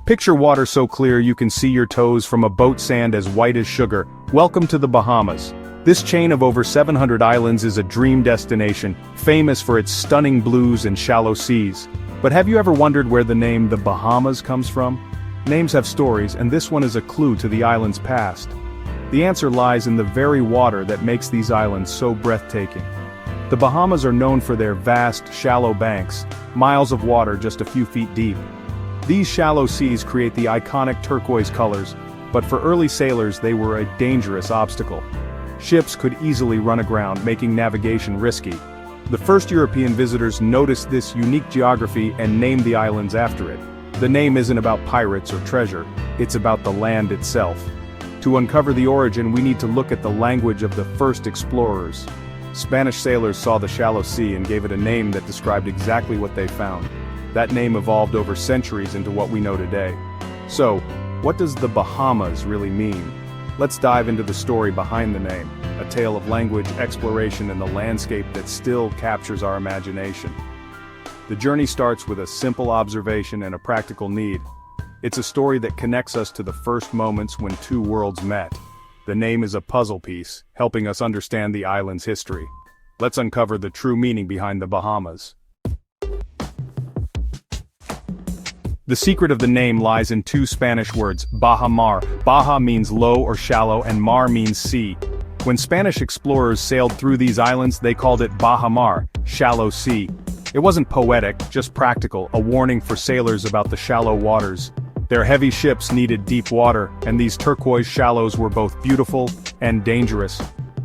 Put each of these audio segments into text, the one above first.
Picture water so clear you can see your toes from a boat sand as white as sugar. Welcome to the Bahamas. This chain of over 700 islands is a dream destination, famous for its stunning blues and shallow seas. But have you ever wondered where the name the Bahamas comes from? Names have stories, and this one is a clue to the island's past. The answer lies in the very water that makes these islands so breathtaking. The Bahamas are known for their vast, shallow banks, miles of water just a few feet deep. These shallow seas create the iconic turquoise colors, but for early sailors they were a dangerous obstacle. Ships could easily run aground, making navigation risky. The first European visitors noticed this unique geography and named the islands after it. The name isn't about pirates or treasure, it's about the land itself. To uncover the origin, we need to look at the language of the first explorers. Spanish sailors saw the shallow sea and gave it a name that described exactly what they found. That name evolved over centuries into what we know today. So, what does the Bahamas really mean? Let's dive into the story behind the name, a tale of language, exploration, and the landscape that still captures our imagination. The journey starts with a simple observation and a practical need. It's a story that connects us to the first moments when two worlds met. The name is a puzzle piece, helping us understand the island's history. Let's uncover the true meaning behind the Bahamas. The secret of the name lies in two Spanish words, Baja Mar. Baja means low or shallow and mar means sea. When Spanish explorers sailed through these islands, they called it Baja Mar, shallow sea. It wasn't poetic, just practical, a warning for sailors about the shallow waters. Their heavy ships needed deep water, and these turquoise shallows were both beautiful and dangerous.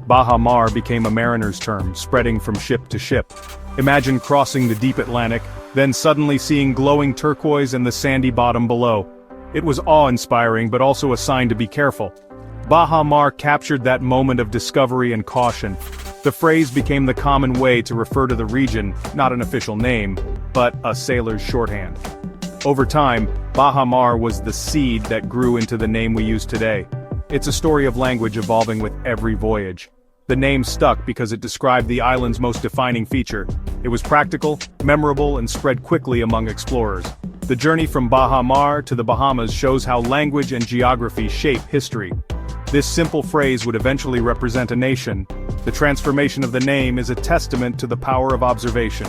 Baja Mar became a mariner's term, spreading from ship to ship. Imagine crossing the deep Atlantic, then suddenly seeing glowing turquoise and the sandy bottom below. It was awe-inspiring but also a sign to be careful. Baja Mar captured that moment of discovery and caution. The phrase became the common way to refer to the region, not an official name, but a sailor's shorthand. Over time, Baja Mar was the seed that grew into the name we use today. It's a story of language evolving with every voyage. The name stuck because it described the island's most defining feature. It was practical, memorable, and spread quickly among explorers. The journey from Baja Mar to the Bahamas shows how language and geography shape history. This simple phrase would eventually represent a nation. The transformation of the name is a testament to the power of observation.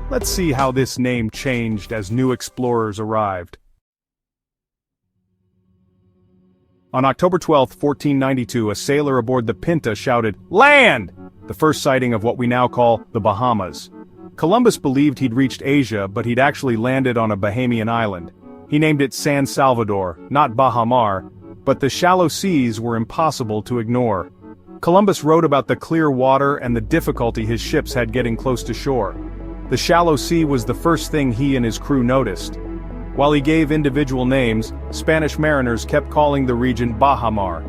Let's see how this name changed as new explorers arrived. On October 12, 1492, a sailor aboard the Pinta shouted, "Land!" the first sighting of what we now call the Bahamas. Columbus believed he'd reached Asia, but he'd actually landed on a Bahamian island. He named it San Salvador, not Baja Mar, but the shallow seas were impossible to ignore. Columbus wrote about the clear water and the difficulty his ships had getting close to shore. The shallow sea was the first thing he and his crew noticed. While he gave individual names, Spanish mariners kept calling the region Baja Mar.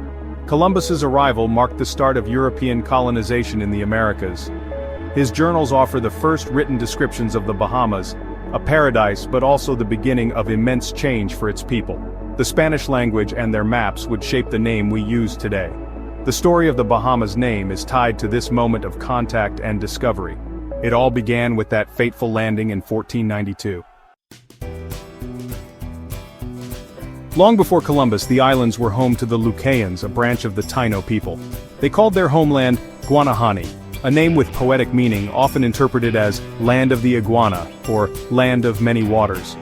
Columbus's arrival marked the start of European colonization in the Americas. His journals offer the first written descriptions of the Bahamas, a paradise but also the beginning of immense change for its people. The Spanish language and their maps would shape the name we use today. The story of the Bahamas name is tied to this moment of contact and discovery. It all began with that fateful landing in 1492. Long before Columbus, the islands were home to the Lucayans, a branch of the Taino people. They called their homeland Guanahani, a name with poetic meaning often interpreted as Land of the Iguana, or Land of Many Waters.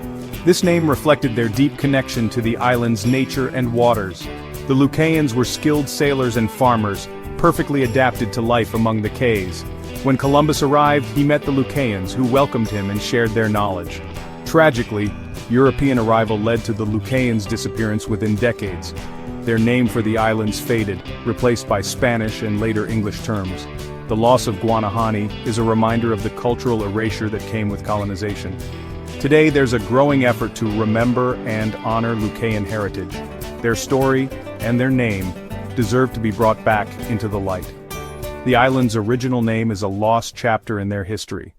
This name reflected their deep connection to the island's nature and waters. The Lucayans were skilled sailors and farmers, perfectly adapted to life among the cays. When Columbus arrived, he met the Lucayans, who welcomed him and shared their knowledge. Tragically, European arrival led to the Lucayans' disappearance within decades. Their name for the islands faded, replaced by Spanish and later English terms. The loss of Guanahani is a reminder of the cultural erasure that came with colonization. Today there's a growing effort to remember and honor Lucayan heritage. Their story, and their name, deserve to be brought back into the light. The island's original name is a lost chapter in their history.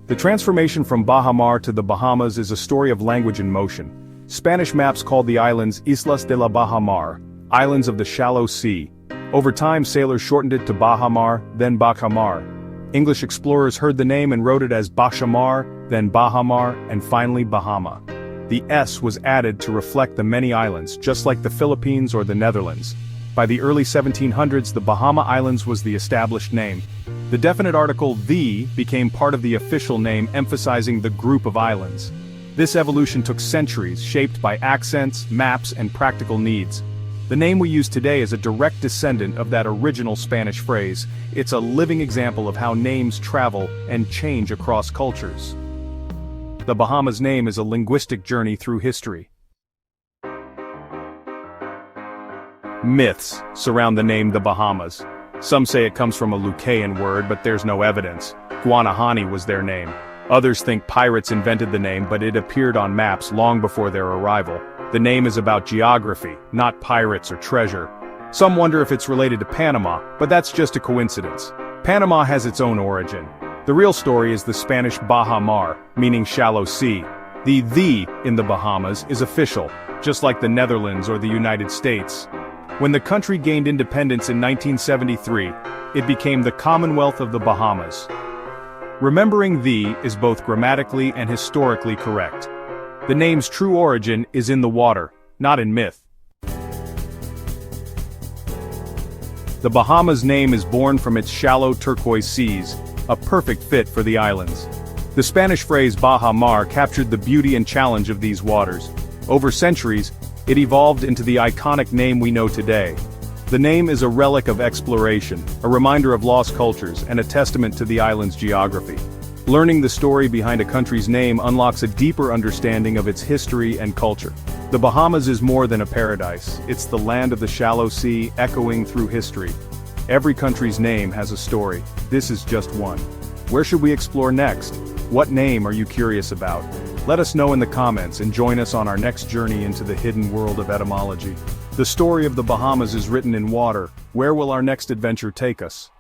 The transformation from Baja Mar to the Bahamas is a story of language in motion. Spanish maps called the islands Islas de la Baja Mar, islands of the shallow sea. Over time, sailors shortened it to Baja Mar, then Baca Mar. English explorers heard the name and wrote it as Bacha Mar, then Bahamar, and finally Bahama. The S was added to reflect the many islands, just like the Philippines or the Netherlands. By the early 1700s, the Bahama Islands was the established name. The definite article "the" became part of the official name, emphasizing the group of islands. This evolution took centuries, shaped by accents, maps, and practical needs. The name we use today is a direct descendant of that original Spanish phrase. It's a living example of how names travel and change across cultures. The Bahamas name is a linguistic journey through history. Myths surround the name the Bahamas. Some say it comes from a Lucayan word, but there's no evidence. Guanahani was their name. Others think pirates invented the name, but it appeared on maps long before their arrival. The name is about geography, not pirates or treasure. Some wonder if it's related to Panama, but that's just a coincidence. Panama has its own origin. The real story is the Spanish Baja Mar, meaning shallow sea. The in the Bahamas is official, just like the Netherlands or the United States. When the country gained independence in 1973, it became the Commonwealth of the Bahamas. Remembering "the" is both grammatically and historically correct. The name's true origin is in the water, not in myth. The Bahamas name is born from its shallow turquoise seas, a perfect fit for the islands. The Spanish phrase Baja Mar captured the beauty and challenge of these waters. Over centuries, it evolved into the iconic name we know today. The name is a relic of exploration, a reminder of lost cultures, and a testament to the island's geography. Learning the story behind a country's name unlocks a deeper understanding of its history and culture. The Bahamas is more than a paradise, it's the land of the shallow sea, echoing through history. Every country's name has a story. This is just one. Where should we explore next? What name are you curious about? Let us know in the comments and join us on our next journey into the hidden world of etymology. The story of the Bahamas is written in water. Where will our next adventure take us?